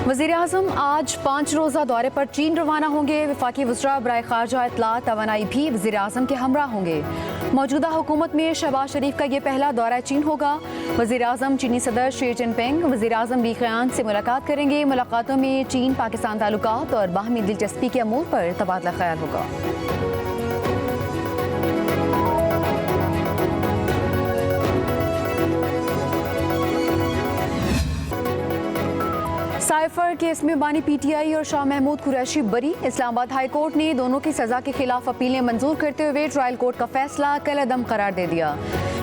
वज़ीर-ए-आज़म आज 5 रोज़ा दौरे पर चीन रवाना होंगे। वफाकी वज़रा बराए ख़ारजा इत्तला तवानाई भी वज़ीर-ए-आज़म के हमरा होंगे। मौजूदा हुकूमत में शहबाज शरीफ का ये पहला दौरा चीन होगा। वज़ीर-ए-आज़म चीनी सदर शी जिनपिंग, वज़ीर-ए-आज़म ली क़ियान से मुलाकात करेंगे। मुलाकातों में चीन पाकिस्तान ताल्लुकात और बाहमी दिलचस्पी के अमूर पर तबादला ख्याल होगा। साइफर केस में बानी पीटीआई और शाह महमूद कुरैशी बरी। इस्लामाबाद हाई कोर्ट ने दोनों की सजा के खिलाफ अपीलें मंजूर करते हुए ट्रायल कोर्ट का फैसला कलअदम करार दे दिया।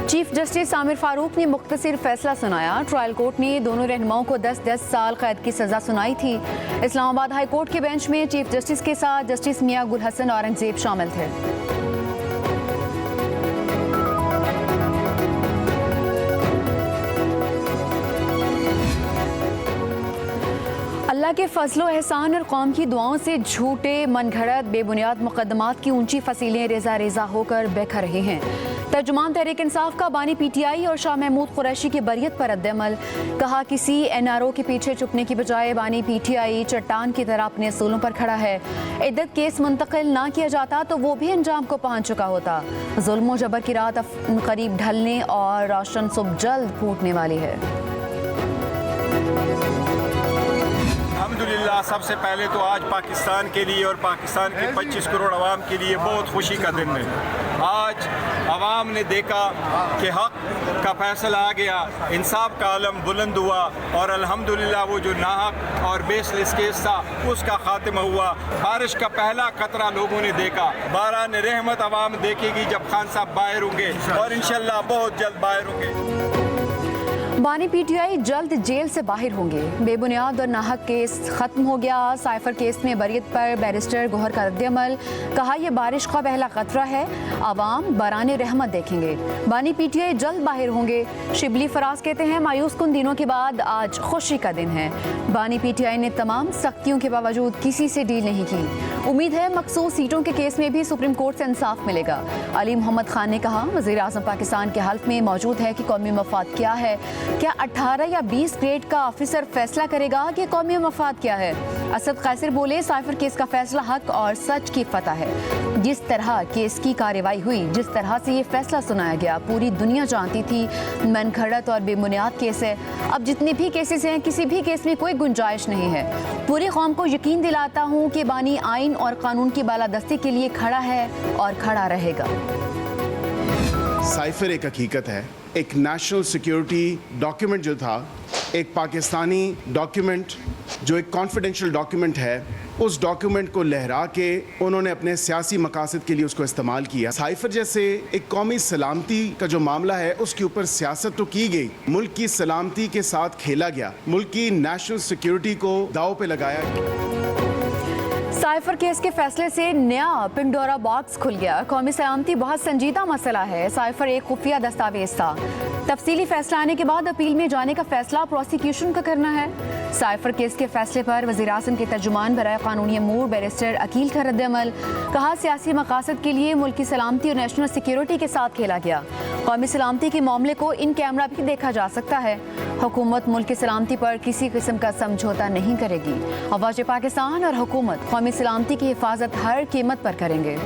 चीफ जस्टिस आमिर फारूक ने मुख्तसर फैसला सुनाया। ट्रायल कोर्ट ने दोनों रहनुमाओं को 10-10 साल कैद की सजा सुनाई थी। इस्लामाबाद हाई कोर्ट के बेंच में चीफ जस्टिस के साथ जस्टिस मियां गुल हसन औरंगजेब शामिल थे। अल्लाह के फजलो एहसान और कौम की दुआओं से झूठे मनगढ़ंत बेबुनियाद मुकदमात की ऊंची फसीलें रेजा रेजा होकर बिखर रही हैं। तर्जुमान तहरीक इंसाफ का बानी पीटीआई और शाह महमूद कुरैशी की बरियत पर रद्द-ए-अमल। कहा किसी एनआरओ के पीछे छुपने की बजाय बानी पीटीआई चट्टान की तरह अपने असूलों पर खड़ा है। इद्दत केस मुंतकिल ना किया जाता तो वो भी अंजाम को पहुंच चुका होता। जुल्म जबर की रात करीब ढलने और रोशन सुबह जल्द फूटने वाली है। अल्हम्दुलिल्लाह, सबसे पहले तो आज पाकिस्तान के लिए और पाकिस्तान के 25 करोड़ अवाम के लिए बहुत खुशी का दिन है। आज अवाम ने देखा कि हक का फैसला आ गया, इंसाफ का आलम बुलंद हुआ और अल्हम्दुलिल्लाह वो जो नाहक और बेसलेस केस था उसका खात्मा हुआ। बारिश का पहला खतरा लोगों ने देखा। बारान रहमत अवाम देखेगी जब खान साहब बाहर होंगे और इंशाल्लाह बहुत जल्द बाहर होंगे। बानी पीटीआई जल्द जेल से बाहर होंगे। बेबुनियाद और नाहक केस खत्म हो गया। साइफर केस में बरियत पर बैरिस्टर गौहर का रद्द-ए-अमल। कहा यह बारिश का पहला खतरा है, आवाम बराने रहमत देखेंगे। बानी पीटीआई जल्द बाहर होंगे। शिबली फराज कहते हैं मायूस कुन दिनों के बाद आज खुशी का दिन है। बानी पीटीआई ने तमाम सख्तियों के बावजूद किसी से डील नहीं की। उम्मीद है मखसूस सीटों के केस में भी सुप्रीम कोर्ट से इंसाफ मिलेगा। अली मोहम्मद खान ने कहा वज़ीर-ए-आज़म पाकिस्तान के हल्फ में मौजूद है कि कौमी मफाद क्या है। क्या 18 या 20 ग्रेड का ऑफिसर फैसला करेगा कि कौमी मफाद क्या है। असद कैसर बोले साइफर केस का फैसला हक और सच की फतह है। जिस तरह केस की कार्रवाई हुई, जिस तरह से ये फैसला सुनाया गया, पूरी दुनिया जानती थी मनगढ़ंत और बेबुनियाद केस है। अब जितने भी केसेस हैं, किसी भी केस में कोई गुंजाइश नहीं है। पूरी कौम को यकीन दिलाता हूँ कि बानी आइन और कानून की बालादस्ती के लिए खड़ा है और खड़ा रहेगा। साइफर एक हकीकत है। एक नेशनल सिक्योरिटी डॉक्यूमेंट जो था, एक पाकिस्तानी डॉक्यूमेंट जो एक कॉन्फिडेंशियल डॉक्यूमेंट है, उस डॉक्यूमेंट को लहरा के उन्होंने अपने सियासी मकासद के लिए उसको इस्तेमाल किया। साइफर जैसे एक कौमी सलामती का जो मामला है उसके ऊपर सियासत तो की गई, मुल्क की सलामती के साथ खेला गया, मुल्क की नेशनल सिक्योरिटी को दांव पे लगाया गया। साइफर केस के फैसले से नया पिंडोरा बॉक्स खुल गया। कौमी सलामती बहुत संजीदा मसला है। साइफर एक खुफिया दस्तावेज था। तफसीली फैसला आने के बाद अपील में जाने का फैसला प्रोसिक्यूशन का करना है। साइफर केस के फैसले पर वज़ीर-ए-आज़म के तर्जुमान बराए कानूनी अमूर बैरिस्टर अकील का रद्द-ए-अमल। कहा सियासी मकासद के लिए मुल्क की सलामती और नेशनल सिक्योरिटी के साथ खेला गया। कौमी सलामती के मामले को इन कैमरा भी देखा जा सकता है। हुकूमत मुल्क की सलामती पर किसी किस्म का समझौता नहीं करेगी। अवाज पाकिस्तान और हुकूमत कौमी सलामती की हिफाजत हर कीमत पर करेंगे।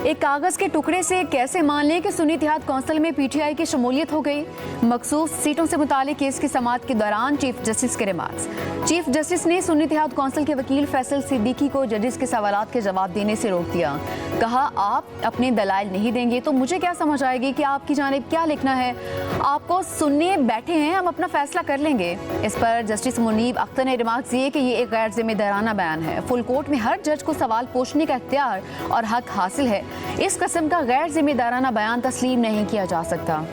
एक कागज के टुकड़े से कैसे मान लें कि सुन्नी इत्तेहाद कौंसिल में पीटीआई की शमूलियत हो गई। मखसूस सीटों से मुतालिक केस की समाअत के दौरान चीफ जस्टिस के रिमार्क्स। चीफ जस्टिस ने सुन्नी इत्तेहाद कौंसिल के वकील फैसल सिद्दीकी को जजेस के सवालात के जवाब देने से रोक दिया। कहा आप अपने दलाइल नहीं देंगे तो मुझे क्या समझ आएगी कि आपकी जानिब क्या लिखना है। आपको सुनने बैठे हैं, हम अपना फैसला कर लेंगे। इस पर जस्टिस मुनीब अख्तर ने रिमार्क दिए कि ये एक गैर जिम्मेदाराना बयान है। फुल कोर्ट में हर जज को सवाल पूछने का इख्तियार और हक हासिल है। इस किस्म का गैर जिम्मेदाराना बयान तस्लीम नहीं किया जा सकता।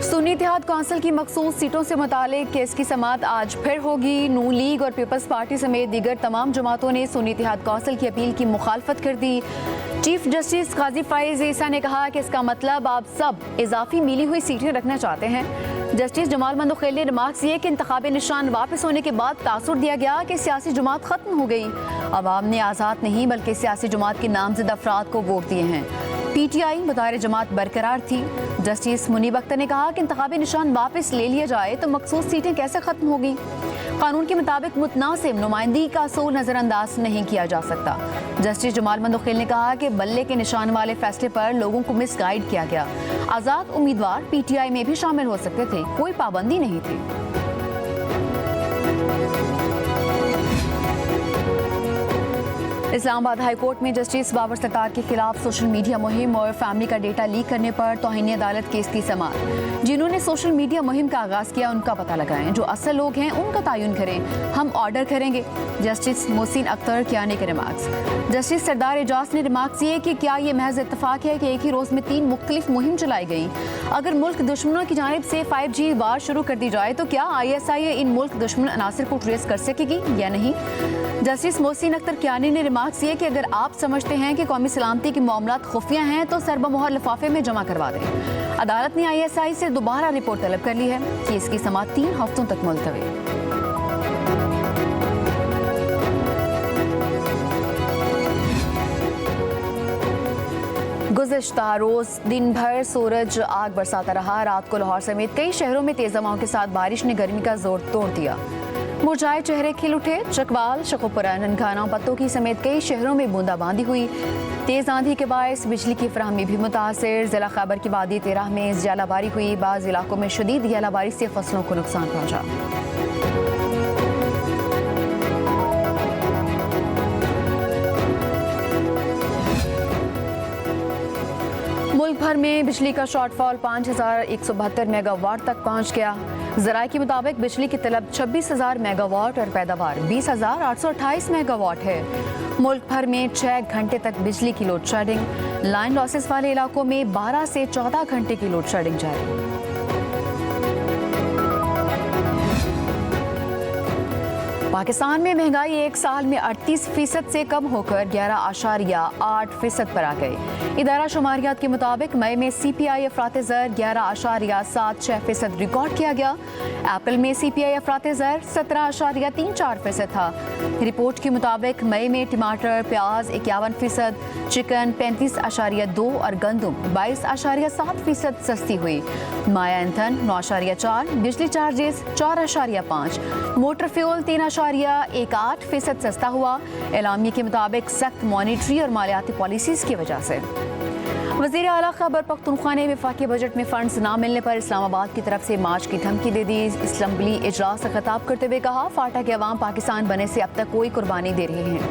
सुन्नी इत्तेहाद कौंसिल की मखसूस सीटों से मुतालिक केस की समाअत आज फिर होगी। नून लीग और पीपल्स पार्टी समेत दीगर तमाम जमातों ने सुन्नी इत्तेहाद कौंसिल की अपील की मुखालफत कर दी। चीफ जस्टिस काजी फाइज ईसा ने कहा कि इसका मतलब आप सब इजाफी मिली हुई सीटें रखना चाहते हैं। जस्टिस जमाल मंदोखेल ने रिमार्क्स दिए कि इंतखाबी निशान वापस होने के बाद तासुर दिया गया कि सियासी जमात खत्म हो गई। अवाम ने आज़ाद नहीं बल्कि सियासी जमात के नामजद अफराद को वोट दिए हैं। PTI बतौर जमात बरकरार थी। जस्टिस मुनीब अख्तर ने कहा कि इंतखाबी निशान वापस ले लिया जाए तो मखसूस सीटें कैसे खत्म होगी। कानून के मुताबिक मुतनासिब नुमाइंदगी का असूल नज़रअंदाज नहीं किया जा सकता। जस्टिस जमाल मंदोखेल ने कहा कि बल्ले के निशान वाले फैसले पर लोगों को मिसगाइड किया गया। आज़ाद उम्मीदवार PTI में भी शामिल हो सकते थे, कोई पाबंदी नहीं थी। इस्लामाबाद हाई कोर्ट में जस्टिस बाबर सत्तार के खिलाफ सोशल मीडिया मुहिम और फैमिली का डेटा लीक करने पर तौहीन अदालत केस की समाअत। जिन्होंने सोशल मीडिया मुहिम का आगाज किया उनका पता लगाएं, जो असल लोग हैं उनका तयन करें, हम ऑर्डर करेंगे। जस्टिस मोहसिन अख्तर कियानी के रिमार्क्स। जस्टिस सरदार एजाज ने रिमार्क्स दिए कि क्या ये महज इत्तफाक है कि एक ही रोज में 3 मुख्तलिफ मुहिम चलाई गई। अगर मुल्क दुश्मनों की जानिब से 5G वार शुरू कर दी जाए तो क्या ISI इन मुल्क दुश्मन अनासर को ट्रेस कर सकेगी या नहीं। जस्टिस मोहसिन अख्तर कियानी ने रिमार्क्स दिए कि अगर आप समझते हैं कि कौमी सलामती के मामलात खुफिया हैं तो सरबमोहर लिफाफे में जमा करवा दें। अदालत ने ISI से दोबारा रिपोर्ट तलब कर ली है कि इसकी समाअत 3 हफ्तों तक मुलतवी। गुज़िश्ता रोज दिन भर सूरज आग बरसाता रहा। रात को लाहौर समेत कई शहरों में तेज हवाओं के साथ बारिश ने गर्मी का जोर तोड़ दिया। मुरझाए चेहरे खिल उठे। चकवाल, शकोपुरा, ननकाना, पत्तोकी समेत कई शहरों में बूंदाबांदी हुई। तेज आंधी के बायस बिजली की फराहमी भी मुतासिर। जिला खैबर की वादी 13 में जलाबारी हुई। बाज़ इलाकों में शदीद जलाबारी से फसलों को नुकसान पहुंचा। मुल्क भर में बिजली का शॉर्टफॉल 5172 मेगावाट तक पहुंच गया। ज़राए के मुताबिक बिजली की तलब 26,000 मेगावाट और पैदावार 20,828 मेगावाट है। मुल्क भर में 6 घंटे तक बिजली की लोड शेडिंग। लाइन लॉसेस वाले इलाकों में 12 से 14 घंटे की लोड शेडिंग जारी। पाकिस्तान में महंगाई एक साल में 38% से कम होकर 11.8% पर आ गई। इदारा शुमारियात के मुताबिक मई में CPI अफरात ज़र 11.76% रिकॉर्ड किया गया। अप्रैल में CPI अफरात ज़र 17.34% था। रिपोर्ट के मुताबिक मई में टमाटर, प्याज 51%, चिकन 35.2 और गंदम 22.7% सस्ती हुई। माया ईंधन 9.4, बिजली चार्जेस 4.5, मोटर फ्यूल 3.18% सस्ता हुआ। एलामिया के मुताबिक सख्त मॉनिटरी और मालियाती पॉलिसीज की वजह से। वज़ीर आला खैबर पख्तूनख्वा ने वफाकी बजट में फंड्स ना मिलने पर इस्लामाबाद की तरफ से मार्च की धमकी दे दी। असम्बली इजलास से खिताब करते हुए कहा, फाटा के अवाम पाकिस्तान बने से अब तक कोई कुर्बानी दे रहे हैं।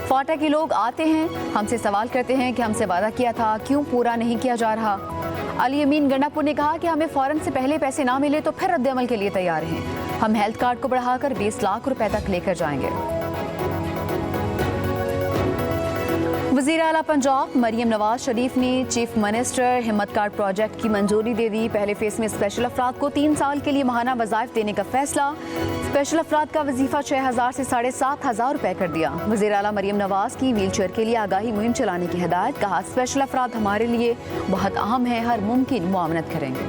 फाटा के लोग आते हैं, हमसे सवाल करते हैं कि हमसे वादा किया था, क्यों पूरा नहीं किया जा रहा। अली अमीन गंडापुर ने कहा कि हमें फ़ौरन से पहले पैसे ना मिले तो फिर रद्द-ए-अमल के लिए तैयार हैं। हम हेल्थ कार्ड को बढ़ाकर 20 लाख रुपए तक लेकर जाएंगे। वज़ीर आला पंजाब मरियम नवाज शरीफ ने चीफ मिनिस्टर हिम्मत कार्ड प्रोजेक्ट की मंजूरी दे दी। पहले फेज में स्पेशल अफराद को 3 साल के लिए माहाना वज़ाइफ देने का फैसला। स्पेशल अफराद का वजीफा 6,000 से 7,500 रुपए कर दिया। वज़ीर आला मरियम नवाज की व्हील चेयर के लिए आगाही मुहिम चलाने की हिदायत। कहा, स्पेशल अफराद हमारे लिए बहुत अहम है, हर मुमकिन मुआवनत करेंगे।